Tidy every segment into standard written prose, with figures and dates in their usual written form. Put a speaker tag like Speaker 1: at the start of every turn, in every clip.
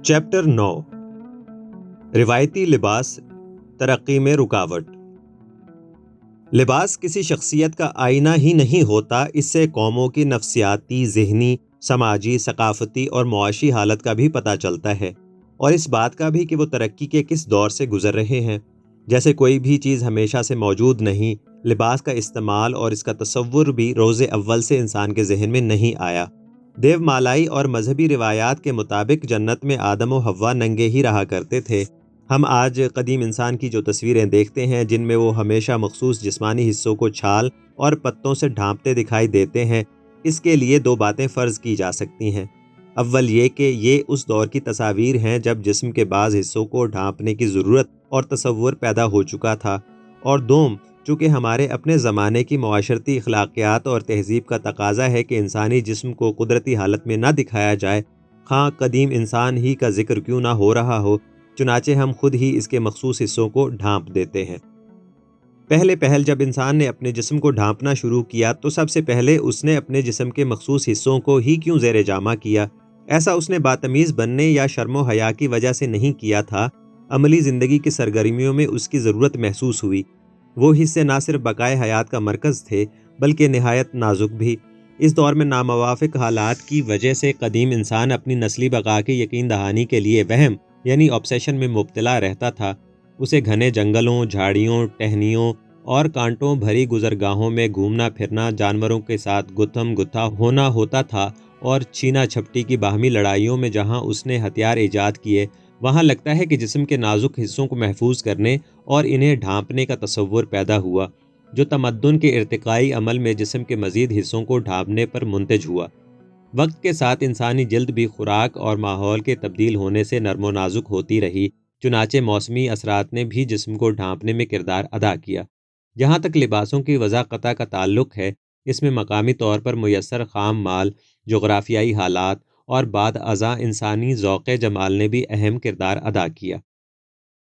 Speaker 1: Chapter 9 روایتی لباس ترقی میں رکاوٹ۔ لباس کسی شخصیت کا آئینہ ہی نہیں ہوتا، اس سے قوموں کی نفسیاتی، ذہنی، سماجی، ثقافتی اور معاشی حالت کا بھی پتہ چلتا ہے، اور اس بات کا بھی کہ وہ ترقی کے کس دور سے گزر رہے ہیں۔ جیسے کوئی بھی چیز ہمیشہ سے موجود نہیں، لباس کا استعمال اور اس کا تصور بھی روز اول سے انسان کے ذہن میں نہیں آیا۔ دیو مالائی اور مذہبی روایات کے مطابق جنت میں آدم و حوا ننگے ہی رہا کرتے تھے۔ ہم آج قدیم انسان کی جو تصویریں دیکھتے ہیں، جن میں وہ ہمیشہ مخصوص جسمانی حصوں کو چھال اور پتوں سے ڈھانپتے دکھائی دیتے ہیں، اس کے لیے دو باتیں فرض کی جا سکتی ہیں۔ اول یہ کہ یہ اس دور کی تصاویر ہیں جب جسم کے بعض حصوں کو ڈھانپنے کی ضرورت اور تصور پیدا ہو چکا تھا، اور دوم، چونکہ ہمارے اپنے زمانے کی معاشرتی اخلاقیات اور تہذیب کا تقاضا ہے کہ انسانی جسم کو قدرتی حالت میں نہ دکھایا جائے، خواہ قدیم انسان ہی کا ذکر کیوں نہ ہو رہا ہو، چنانچہ ہم خود ہی اس کے مخصوص حصوں کو ڈھانپ دیتے ہیں۔ پہل جب انسان نے اپنے جسم کو ڈھانپنا شروع کیا تو سب سے پہلے اس نے اپنے جسم کے مخصوص حصوں کو ہی کیوں زیر جامہ کیا؟ ایسا اس نے باتمیز بننے یا شرم و حیا کی وجہ سے نہیں کیا تھا۔ عملی زندگی کی سرگرمیوں میں اس کی ضرورت محسوس ہوئی۔ وہ حصے نہ صرف بقائے حیات کا مرکز تھے بلکہ نہایت نازک بھی۔ اس دور میں ناموافق حالات کی وجہ سے قدیم انسان اپنی نسلی بقا کی یقین دہانی کے لیے وہم یعنی آبسیشن میں مبتلا رہتا تھا۔ اسے گھنے جنگلوں، جھاڑیوں، ٹہنیوں اور کانٹوں بھری گزرگاہوں میں گھومنا پھرنا، جانوروں کے ساتھ گتھم گتھا ہونا ہوتا تھا، اور چھینا چھپٹی کی باہمی لڑائیوں میں جہاں اس نے ہتھیار ایجاد کیے، وہاں لگتا ہے کہ جسم کے نازک حصوں کو محفوظ کرنے اور انہیں ڈھانپنے کا تصور پیدا ہوا، جو تمدن کے ارتقائی عمل میں جسم کے مزید حصوں کو ڈھانپنے پر منتج ہوا۔ وقت کے ساتھ انسانی جلد بھی خوراک اور ماحول کے تبدیل ہونے سے نرم و نازک ہوتی رہی، چنانچہ موسمی اثرات نے بھی جسم کو ڈھانپنے میں کردار ادا کیا۔ جہاں تک لباسوں کی وضاحت کا تعلق ہے، اس میں مقامی طور پر میسر خام مال، جغرافیائی حالات اور بعد ازاں انسانی ذوق جمال نے بھی اہم کردار ادا کیا۔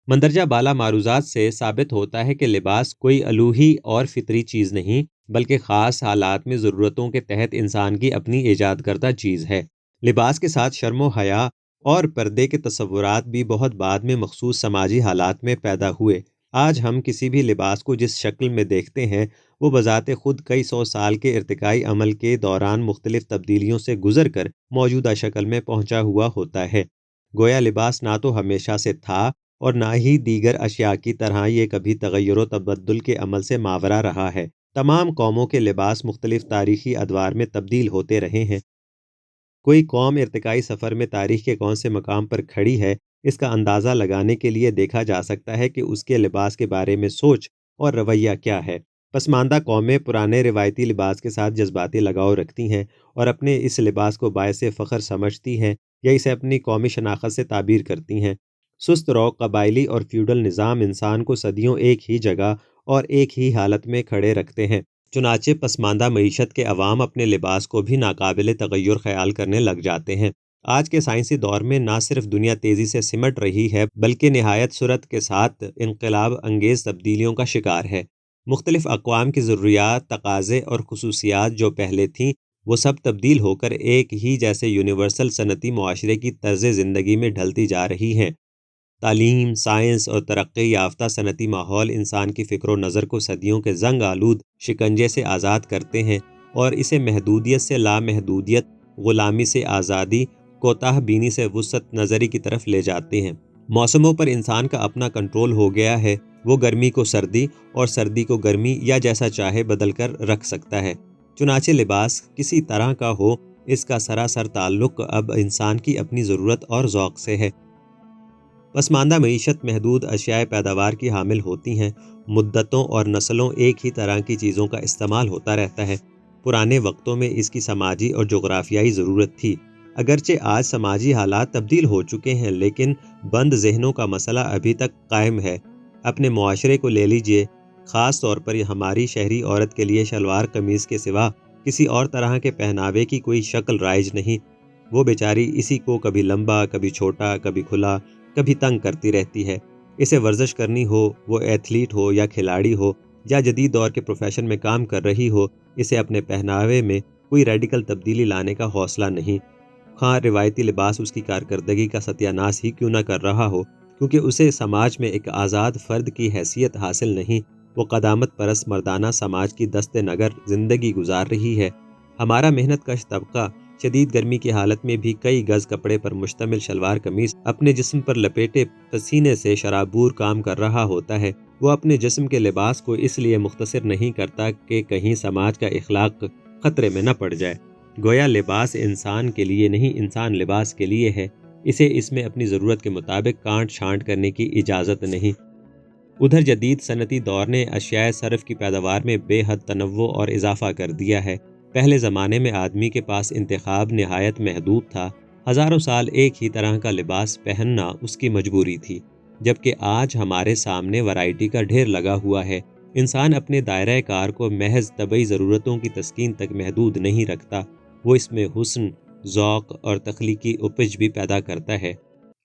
Speaker 1: مندرجہ بالا معروضات سے ثابت ہوتا ہے کہ لباس کوئی الوہی اور فطری چیز نہیں، بلکہ خاص حالات میں ضرورتوں کے تحت انسان کی اپنی ایجاد کردہ چیز ہے۔ لباس کے ساتھ شرم و حیا اور پردے کے تصورات بھی بہت بعد میں مخصوص سماجی حالات میں پیدا ہوئے۔ آج ہم کسی بھی لباس کو جس شکل میں دیکھتے ہیں، وہ بذات خود کئی سو سال کے ارتقائی عمل کے دوران مختلف تبدیلیوں سے گزر کر موجودہ شکل میں پہنچا ہوا ہوتا ہے۔ گویا لباس نہ تو ہمیشہ سے تھا اور نہ ہی دیگر اشیاء کی طرح یہ کبھی تغیر و تبدل کے عمل سے ماورا رہا ہے۔ تمام قوموں کے لباس مختلف تاریخی ادوار میں تبدیل ہوتے رہے ہیں۔ کوئی قوم ارتقائی سفر میں تاریخ کے کون سے مقام پر کھڑی ہے، اس کا اندازہ لگانے کے لیے دیکھا جا سکتا ہے کہ اس کے لباس کے بارے میں سوچ اور رویہ کیا ہے۔ پسماندہ قومیں پرانے روایتی لباس کے ساتھ جذباتی لگاؤ رکھتی ہیں اور اپنے اس لباس کو باعث فخر سمجھتی ہیں یا اسے اپنی قومی شناخت سے تعبیر کرتی ہیں۔ سست رو قبائلی اور فیوڈل نظام انسان کو صدیوں ایک ہی جگہ اور ایک ہی حالت میں کھڑے رکھتے ہیں، چنانچہ پسماندہ معیشت کے عوام اپنے لباس کو بھی ناقابل تغیر خیال کرنے لگ جاتے ہیں۔ آج کے سائنسی دور میں نہ صرف دنیا تیزی سے سمٹ رہی ہے بلکہ نہایت سرعت کے ساتھ انقلاب انگیز تبدیلیوں کا شکار ہے۔ مختلف اقوام کی ضروریات، تقاضے اور خصوصیات جو پہلے تھیں، وہ سب تبدیل ہو کر ایک ہی جیسے یونیورسل صنعتی معاشرے کی طرز زندگی میں ڈھلتی جا رہی ہیں۔ تعلیم، سائنس اور ترقی یافتہ صنعتی ماحول انسان کی فکر و نظر کو صدیوں کے زنگ آلود شکنجے سے آزاد کرتے ہیں اور اسے محدودیت سے لامحدودیت، غلامی سے آزادی، کوتاہ بینی سے وسعت نظری کی طرف لے جاتے ہیں۔ موسموں پر انسان کا اپنا کنٹرول ہو گیا ہے، وہ گرمی کو سردی اور سردی کو گرمی یا جیسا چاہے بدل کر رکھ سکتا ہے۔ چنانچہ لباس کسی طرح کا ہو، اس کا سراسر تعلق اب انسان کی اپنی ضرورت اور ذوق سے ہے۔ پسماندہ معیشت محدود اشیاء پیداوار کی حامل ہوتی ہیں، مدتوں اور نسلوں ایک ہی طرح کی چیزوں کا استعمال ہوتا رہتا ہے۔ پرانے وقتوں میں اس کی سماجی اور جغرافیائی ضرورت تھی۔ اگرچہ آج سماجی حالات تبدیل ہو چکے ہیں، لیکن بند ذہنوں کا مسئلہ ابھی تک قائم ہے۔ اپنے معاشرے کو لے لیجئے، خاص طور پر ہماری شہری عورت کے لیے شلوار قمیض کے سوا کسی اور طرح کے پہناوے کی کوئی شکل رائج نہیں۔ وہ بیچاری اسی کو کبھی لمبا، کبھی چھوٹا، کبھی کھلا، کبھی تنگ کرتی رہتی ہے۔ اسے ورزش کرنی ہو، وہ ایتھلیٹ ہو یا کھلاڑی ہو یا جدید دور کے پروفیشن میں کام کر رہی ہو، اسے اپنے پہناوے میں کوئی ریڈیکل تبدیلی لانے کا حوصلہ نہیں۔ خواہ روایتی لباس اس کی کارکردگی کا ستیہ ناش ہی کیوں نہ کر رہا ہو، کیونکہ اسے سماج میں ایک آزاد فرد کی حیثیت حاصل نہیں، وہ قدامت پرست مردانہ سماج کی دست نگر زندگی گزار رہی ہے۔ ہمارا محنت کش طبقہ شدید گرمی کی حالت میں بھی کئی گز کپڑے پر مشتمل شلوار قمیص اپنے جسم پر لپیٹے پسینے سے شرابور کام کر رہا ہوتا ہے۔ وہ اپنے جسم کے لباس کو اس لیے مختصر نہیں کرتا کہ کہیں سماج کا اخلاق خطرے میں نہ پڑ جائے۔ گویا لباس انسان کے لیے نہیں، انسان لباس کے لیے ہے، اسے اس میں اپنی ضرورت کے مطابق کانٹ چھانٹ کرنے کی اجازت نہیں۔ ادھر جدید صنعتی دور نے اشیاء صرف کی پیداوار میں بے حد تنوع اور اضافہ کر دیا ہے۔ پہلے زمانے میں آدمی کے پاس انتخاب نہایت محدود تھا، ہزاروں سال ایک ہی طرح کا لباس پہننا اس کی مجبوری تھی، جبکہ آج ہمارے سامنے ورائٹی کا ڈھیر لگا ہوا ہے۔ انسان اپنے دائرہ کار کو محض طبعی ضرورتوں کی تسکین تک محدود نہیں رکھتا، وہ اس میں حسن، ذوق اور تخلیقی اپج بھی پیدا کرتا ہے۔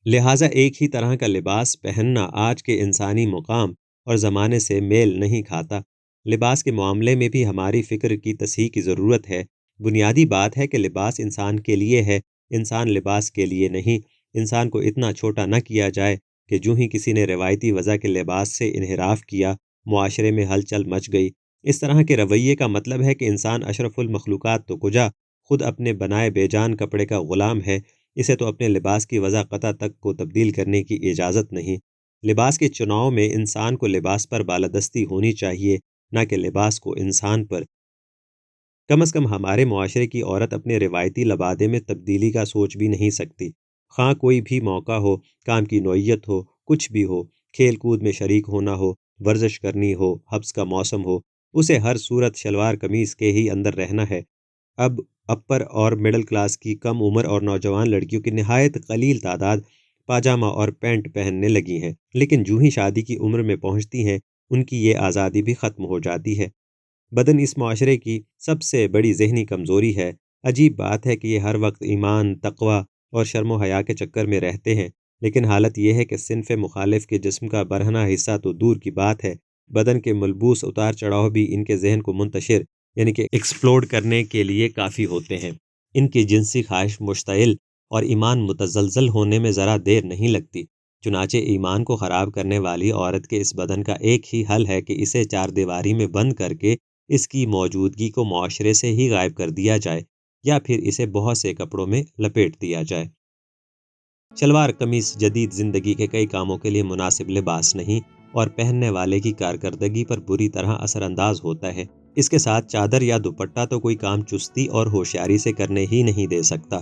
Speaker 1: لہٰذا ایک ہی طرح کا لباس پہننا آج کے انسانی مقام اور زمانے سے میل نہیں کھاتا۔ لباس کے معاملے میں بھی ہماری فکر کی تصحیح کی ضرورت ہے۔ بنیادی بات ہے کہ لباس انسان کے لیے ہے، انسان لباس کے لیے نہیں۔ انسان کو اتنا چھوٹا نہ کیا جائے کہ جو ہی کسی نے روایتی وضع کے لباس سے انحراف کیا، معاشرے میں ہلچل مچ گئی۔ اس طرح کے رویے کا مطلب ہے کہ انسان اشرف المخلوقات تو کجا، خود اپنے بنائے بے جان کپڑے کا غلام ہے، اسے تو اپنے لباس کی وضع قطع تک کو تبدیل کرنے کی اجازت نہیں۔ لباس کے چناؤ میں انسان کو لباس پر بالادستی ہونی چاہیے، نہ کہ لباس کو انسان پر۔ کم از کم ہمارے معاشرے کی عورت اپنے روایتی لبادے میں تبدیلی کا سوچ بھی نہیں سکتی۔ خواہ کوئی بھی موقع ہو، کام کی نوعیت ہو، کچھ بھی ہو، کھیل کود میں شریک ہونا ہو، ورزش کرنی ہو، حبس کا موسم ہو، اسے ہر صورت شلوار قمیص کے ہی اندر رہنا ہے۔ اب اپر اور مڈل کلاس کی کم عمر اور نوجوان لڑکیوں کی نہایت قلیل تعداد پاجامہ اور پینٹ پہننے لگی ہیں، لیکن جو ہی شادی کی عمر میں پہنچتی ہیں ان کی یہ آزادی بھی ختم ہو جاتی ہے۔ بدن اس معاشرے کی سب سے بڑی ذہنی کمزوری ہے۔ عجیب بات ہے کہ یہ ہر وقت ایمان، تقوی اور شرم و حیا کے چکر میں رہتے ہیں، لیکن حالت یہ ہے کہ صنف مخالف کے جسم کا برہنہ حصہ تو دور کی بات ہے، بدن کے ملبوس اتار چڑھاؤ بھی ان کے ذہن کو منتشر یعنی کہ ایکسپلوڈ کرنے کے لیے کافی ہوتے ہیں۔ ان کی جنسی خواہش مشتعل اور ایمان متزلزل ہونے میں ذرا دیر نہیں لگتی۔ چنانچہ ایمان کو خراب کرنے والی عورت کے اس بدن کا ایک ہی حل ہے کہ اسے چار دیواری میں بند کر کے اس کی موجودگی کو معاشرے سے ہی غائب کر دیا جائے، یا پھر اسے بہت سے کپڑوں میں لپیٹ دیا جائے۔ شلوار قمیص جدید زندگی کے کئی کاموں کے لیے مناسب لباس نہیں، اور پہننے والے کی کارکردگی پر بری طرح اثر انداز ہوتا ہے۔ اس کے ساتھ چادر یا دوپٹہ تو کوئی کام چستی اور ہوشیاری سے کرنے ہی نہیں دے سکتا۔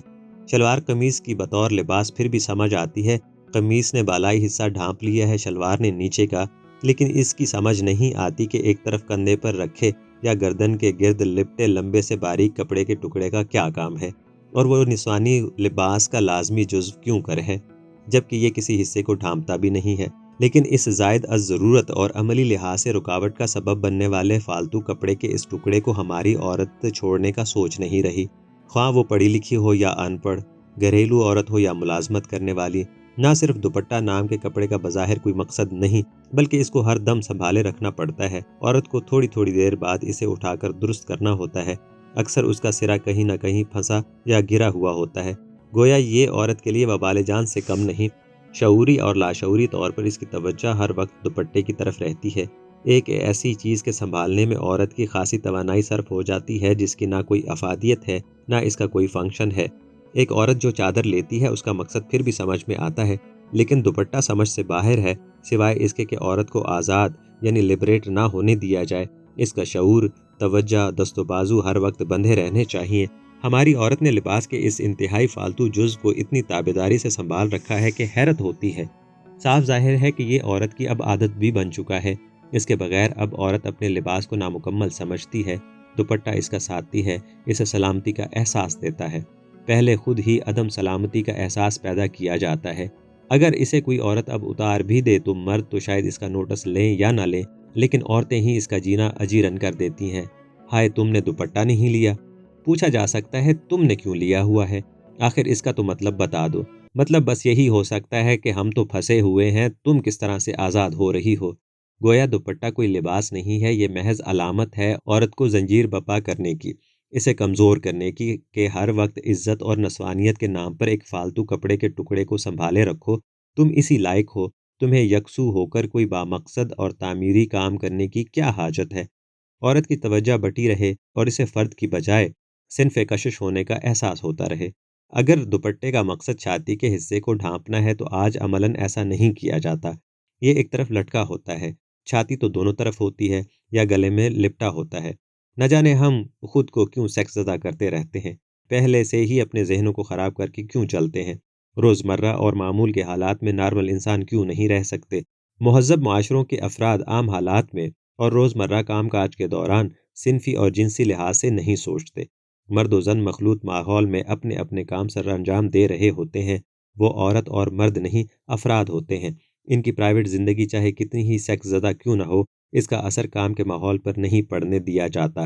Speaker 1: شلوار قمیص کی بطور لباس پھر بھی سمجھ آتی ہے، قمیص نے بالائی حصہ ڈھانپ لیا ہے، شلوار نے نیچے کا، لیکن اس کی سمجھ نہیں آتی کہ ایک طرف کندھے پر رکھے یا گردن کے گرد لپٹے لمبے سے باریک کپڑے کے ٹکڑے کا کیا کام ہے، اور وہ نسوانی لباس کا لازمی جزو کیوں کر ہے، جبکہ یہ کسی حصے کو ڈھانپتا بھی نہیں ہے۔ لیکن اس زائد از ضرورت اور عملی لحاظ سے رکاوٹ کا سبب بننے والے فالتو کپڑے کے اس ٹکڑے کو ہماری عورت چھوڑنے کا سوچ نہیں رہی، خواہ وہ پڑھی لکھی ہو یا ان پڑھ، گھریلو عورت ہو یا ملازمت کرنے والی۔ نہ صرف دوپٹہ نام کے کپڑے کا بظاہر کوئی مقصد نہیں، بلکہ اس کو ہر دم سنبھالے رکھنا پڑتا ہے۔ عورت کو تھوڑی تھوڑی دیر بعد اسے اٹھا کر درست کرنا ہوتا ہے، اکثر اس کا سرا کہیں نہ کہیں پھنسا یا گرا ہوا ہوتا ہے۔ گویا یہ عورت کے لیے وبال جان سے کم نہیں۔ شعوری اور لاشعوری طور پر اس کی توجہ ہر وقت دوپٹے کی طرف رہتی ہے۔ ایک ایسی چیز کے سنبھالنے میں عورت کی خاصی توانائی صرف ہو جاتی ہے جس کی نہ کوئی افادیت ہے، نہ اس کا کوئی فنکشن ہے۔ ایک عورت جو چادر لیتی ہے اس کا مقصد پھر بھی سمجھ میں آتا ہے، لیکن دوپٹہ سمجھ سے باہر ہے، سوائے اس کے کہ عورت کو آزاد یعنی لبریٹ نہ ہونے دیا جائے۔ اس کا شعور، توجہ، دست و بازو ہر وقت بندھے رہنے چاہیے۔ ہماری عورت نے لباس کے اس انتہائی فالتو جز کو اتنی تابیداری سے سنبھال رکھا ہے کہ حیرت ہوتی ہے۔ صاف ظاہر ہے کہ یہ عورت کی اب عادت بھی بن چکا ہے۔ اس کے بغیر اب عورت اپنے لباس کو نامکمل سمجھتی ہے۔ دوپٹہ اس کا ساتھی ہے، اسے سلامتی کا احساس دیتا ہے۔ پہلے خود ہی عدم سلامتی کا احساس پیدا کیا جاتا ہے۔ اگر اسے کوئی عورت اب اتار بھی دے تو مرد تو شاید اس کا نوٹس لیں یا نہ لیں، لیکن عورتیں ہی اس کا جینا اجیرن کر دیتی ہیں۔ ہائے تم نے دوپٹہ نہیں لیا؟ پوچھا جا سکتا ہے تم نے کیوں لیا ہوا ہے؟ آخر اس کا تو مطلب بتا دو۔ مطلب بس یہی ہو سکتا ہے کہ ہم تو پھنسے ہوئے ہیں، تم کس طرح سے آزاد ہو رہی ہو۔ گویا دوپٹہ کوئی لباس نہیں ہے، یہ محض علامت ہے عورت کو زنجیر بپا کرنے کی۔ اسے کمزور کرنے کی کہ ہر وقت عزت اور نسوانیت کے نام پر ایک فالتو کپڑے کے ٹکڑے کو سنبھالے رکھو، تم اسی لائق ہو، تمہیں یکسو ہو کر کوئی بامقصد اور تعمیری کام کرنے کی کیا حاجت ہے؟ عورت کی توجہ بٹی رہے اور اسے فرد کی بجائے صنف کشش ہونے کا احساس ہوتا رہے۔ اگر دوپٹے کا مقصد چھاتی کے حصے کو ڈھانپنا ہے تو آج عملاً ایسا نہیں کیا جاتا۔ یہ ایک طرف لٹکا ہوتا ہے، چھاتی تو دونوں طرف ہوتی ہے یا گلے میں لپٹا ہوتا ہے۔ نہ جانے ہم خود کو کیوں سیکس زدہ کرتے رہتے ہیں، پہلے سے ہی اپنے ذہنوں کو خراب کر کے کیوں چلتے ہیں؟ روزمرہ اور معمول کے حالات میں نارمل انسان کیوں نہیں رہ سکتے؟ مہذب معاشروں کے افراد عام حالات میں اور روزمرہ کام کاج کے دوران صنفی اور جنسی لحاظ سے نہیں سوچتے۔ مرد و زن مخلوط ماحول میں اپنے اپنے کام سر انجام دے رہے ہوتے ہیں، وہ عورت اور مرد نہیں افراد ہوتے ہیں۔ ان کی پرائیویٹ زندگی چاہے کتنی ہی سیکس زدہ کیوں نہ ہو، اس کا اثر کام کے ماحول پر نہیں پڑنے دیا جاتا۔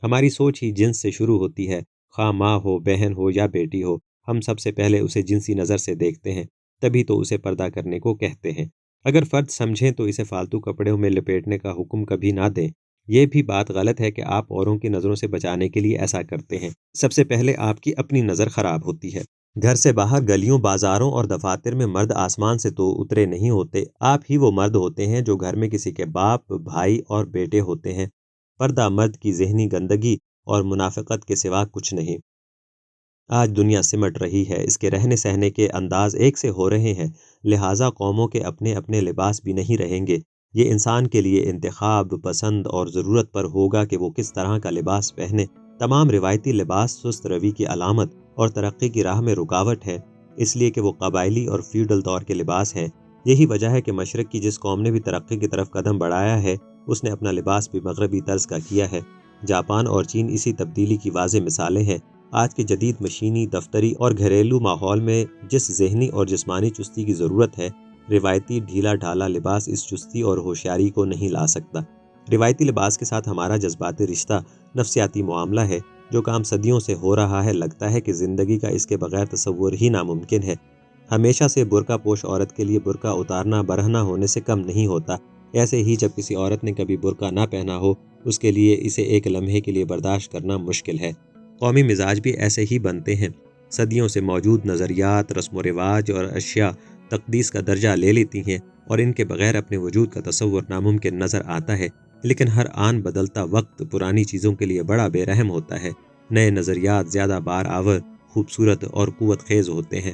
Speaker 1: ہماری سوچ ہی جنس سے شروع ہوتی ہے، خواہ ماں ہو، بہن ہو یا بیٹی ہو، ہم سب سے پہلے اسے جنسی نظر سے دیکھتے ہیں، تبھی تو اسے پردہ کرنے کو کہتے ہیں۔ اگر فرد سمجھیں تو اسے فالتو کپڑوں میں لپیٹنے کا حکم کبھی نہ دیں۔ یہ بھی بات غلط ہے کہ آپ اوروں کی نظروں سے بچانے کے لیے ایسا کرتے ہیں۔ سب سے پہلے آپ کی اپنی نظر خراب ہوتی ہے۔ گھر سے باہر گلیوں، بازاروں اور دفاتر میں مرد آسمان سے تو اترے نہیں ہوتے، آپ ہی وہ مرد ہوتے ہیں جو گھر میں کسی کے باپ، بھائی اور بیٹے ہوتے ہیں۔ پردہ مرد کی ذہنی گندگی اور منافقت کے سوا کچھ نہیں۔ آج دنیا سمٹ رہی ہے، اس کے رہنے سہنے کے انداز ایک سے ہو رہے ہیں، لہٰذا قوموں کے اپنے اپنے لباس بھی نہیں رہیں گے۔ یہ انسان کے لیے انتخاب، پسند اور ضرورت پر ہوگا کہ وہ کس طرح کا لباس پہنے۔ تمام روایتی لباس سست روی کی علامت اور ترقی کی راہ میں رکاوٹ ہے، اس لیے کہ وہ قبائلی اور فیوڈل دور کے لباس ہیں۔ یہی وجہ ہے کہ مشرق کی جس قوم نے بھی ترقی کی طرف قدم بڑھایا ہے، اس نے اپنا لباس بھی مغربی طرز کا کیا ہے۔ جاپان اور چین اسی تبدیلی کی واضح مثالیں ہیں۔ آج کے جدید مشینی، دفتری اور گھریلو ماحول میں جس ذہنی اور جسمانی چستی کی ضرورت ہے، روایتی ڈھیلا ڈھالا لباس اس چستی اور ہوشیاری کو نہیں لا سکتا۔ روایتی لباس کے ساتھ ہمارا جذباتی رشتہ نفسیاتی معاملہ ہے، جو کام صدیوں سے ہو رہا ہے۔ لگتا ہے کہ زندگی کا اس کے بغیر تصور ہی ناممکن ہے۔ ہمیشہ سے برقع پوش عورت کے لیے برقع اتارنا برہنہ ہونے سے کم نہیں ہوتا۔ ایسے ہی جب کسی عورت نے کبھی برقع نہ پہنا ہو، اس کے لیے اسے ایک لمحے کے لیے برداشت کرنا مشکل ہے۔ قومی مزاج بھی ایسے ہی بنتے ہیں۔ صدیوں سے موجود نظریات، رسم و رواج اور اشیاء تقدیس کا درجہ لے لیتی ہیں اور ان کے بغیر اپنے وجود کا تصور ناممکن نظر آتا ہے۔ لیکن ہر آن بدلتا وقت پرانی چیزوں کے لیے بڑا بے رحم ہوتا ہے۔ نئے نظریات زیادہ بار آور، خوبصورت اور قوت خیز ہوتے ہیں۔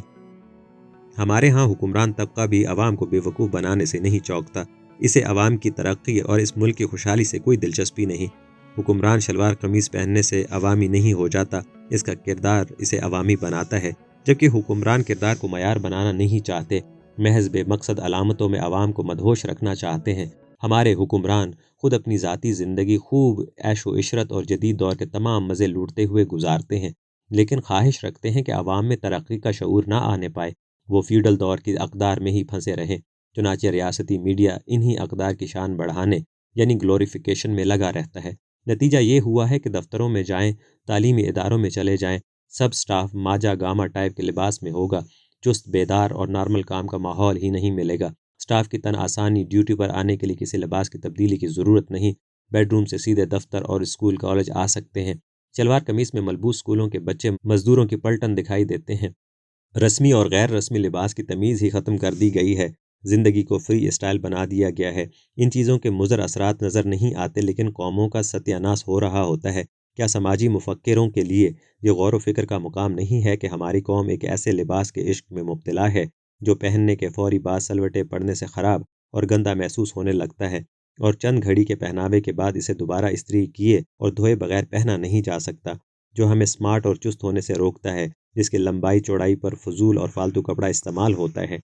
Speaker 1: ہمارے ہاں حکمران طبقہ بھی عوام کو بے وقوف بنانے سے نہیں چونکتا۔ اسے عوام کی ترقی اور اس ملک کی خوشحالی سے کوئی دلچسپی نہیں۔ حکمران شلوار قمیض پہننے سے عوامی نہیں ہو جاتا، اس کا کردار اسے عوامی بناتا ہے۔ جبکہ حکمران کردار کو معیار بنانا نہیں چاہتے، محض بے مقصد علامتوں میں عوام کو مدہوش رکھنا چاہتے ہیں۔ ہمارے حکمران خود اپنی ذاتی زندگی خوب عیش و عشرت اور جدید دور کے تمام مزے لوٹتے ہوئے گزارتے ہیں، لیکن خواہش رکھتے ہیں کہ عوام میں ترقی کا شعور نہ آنے پائے، وہ فیوڈل دور کی اقدار میں ہی پھنسے رہیں۔ چنانچہ ریاستی میڈیا انہی اقدار کی شان بڑھانے یعنی گلوریفیکیشن میں لگا رہتا ہے۔ نتیجہ یہ ہوا ہے کہ دفتروں میں جائیں، تعلیمی اداروں میں چلے جائیں، سب سٹاف ماجا گاما ٹائپ کے لباس میں ہوگا۔ چست بیدار اور نارمل کام کا ماحول ہی نہیں ملے گا۔ سٹاف کی تن آسانی، ڈیوٹی پر آنے کے لیے کسی لباس کی تبدیلی کی ضرورت نہیں، بیڈ روم سے سیدھے دفتر اور اسکول کالج آ سکتے ہیں۔ شلوار قمیص میں ملبوس اسکولوں کے بچے مزدوروں کی پلٹن دکھائی دیتے ہیں۔ رسمی اور غیر رسمی لباس کی تمیز ہی ختم کر دی گئی ہے، زندگی کو فری اسٹائل بنا دیا گیا ہے۔ ان چیزوں کے مضر اثرات نظر نہیں آتے، لیکن قوموں کا ستیہ ناش ہو رہا ہوتا ہے۔ کیا سماجی مفکروں کے لیے یہ غور و فکر کا مقام نہیں ہے کہ ہماری قوم ایک ایسے لباس کے عشق میں مبتلا ہے جو پہننے کے فوری بعد سلوٹے پڑنے سے خراب اور گندا محسوس ہونے لگتا ہے، اور چند گھڑی کے پہناوے کے بعد اسے دوبارہ استری کیے اور دھوئے بغیر پہنا نہیں جا سکتا، جو ہمیں سمارٹ اور چست ہونے سے روکتا ہے، جس کی لمبائی چوڑائی پر فضول اور فالتو کپڑا استعمال ہوتا ہے۔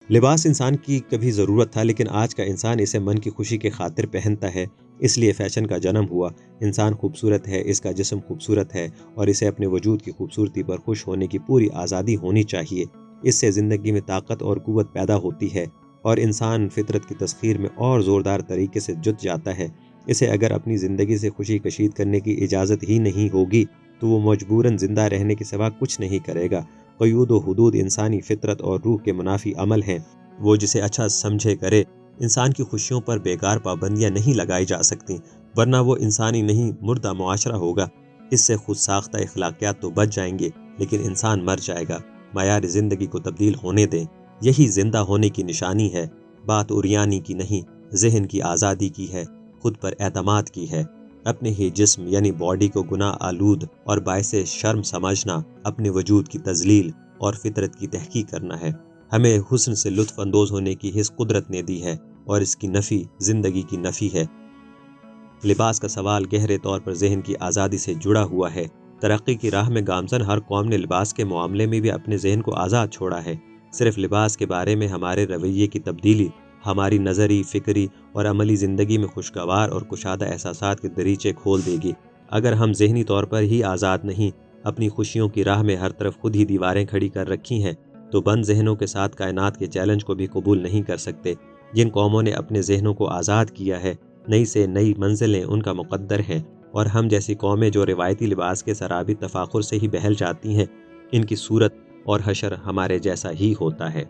Speaker 1: لباس انسان کی کبھی ضرورت تھا، لیکن آج کا انسان اسے من کی خوشی کی خاطر پہنتا ہے، اس لیے فیشن کا جنم ہوا۔ انسان خوبصورت ہے، اس کا جسم خوبصورت ہے اور اسے اپنے وجود کی خوبصورتی پر خوش ہونے کی پوری آزادی ہونی چاہیے۔ اس سے زندگی میں طاقت اور قوت پیدا ہوتی ہے اور انسان فطرت کی تسخیر میں اور زوردار طریقے سے جت جاتا ہے۔ اسے اگر اپنی زندگی سے خوشی کشید کرنے کی اجازت ہی نہیں ہوگی تو وہ مجبوراً زندہ رہنے کے سوا کچھ نہیں کرے گا۔ قیود و حدود انسانی فطرت اور روح کے منافی عمل ہیں، وہ جسے اچھا سمجھے کرے۔ انسان کی خوشیوں پر بیکار پابندیاں نہیں لگائی جا سکتی، ورنہ وہ انسانی نہیں مردہ معاشرہ ہوگا۔ اس سے خود ساختہ اخلاقیات تو بچ جائیں گے، لیکن انسان مر جائے گا۔ معیار زندگی کو تبدیل ہونے دیں، یہی زندہ ہونے کی نشانی ہے۔ بات عریانی کی نہیں، ذہن کی آزادی کی ہے، خود پر اعتماد کی ہے۔ اپنے ہی جسم یعنی باڈی کو گناہ آلود اور باعث شرم سمجھنا اپنے وجود کی تذلیل اور فطرت کی تحقیق کرنا ہے۔ ہمیں حسن سے لطف اندوز ہونے کی حس قدرت نے دی ہے، اور اس کی نفی زندگی کی نفی ہے۔ لباس کا سوال گہرے طور پر ذہن کی آزادی سے جڑا ہوا ہے۔ ترقی کی راہ میں گامزن ہر قوم نے لباس کے معاملے میں بھی اپنے ذہن کو آزاد چھوڑا ہے۔ صرف لباس کے بارے میں ہمارے رویے کی تبدیلی ہماری نظری، فکری اور عملی زندگی میں خوشگوار اور کشادہ احساسات کے دریچے کھول دے گی۔ اگر ہم ذہنی طور پر ہی آزاد نہیں، اپنی خوشیوں کی راہ میں ہر طرف خود ہی دیواریں کھڑی کر رکھی ہیں، تو بند ذہنوں کے ساتھ کائنات کے چیلنج کو بھی قبول نہیں کر سکتے۔ جن قوموں نے اپنے ذہنوں کو آزاد کیا ہے، نئی سے نئی منزلیں ان کا مقدر ہیں، اور ہم جیسی قومیں جو روایتی لباس کے سرابی تفاخر سے ہی بہل جاتی ہیں، ان کی صورت اور حشر ہمارے جیسا ہی ہوتا ہے۔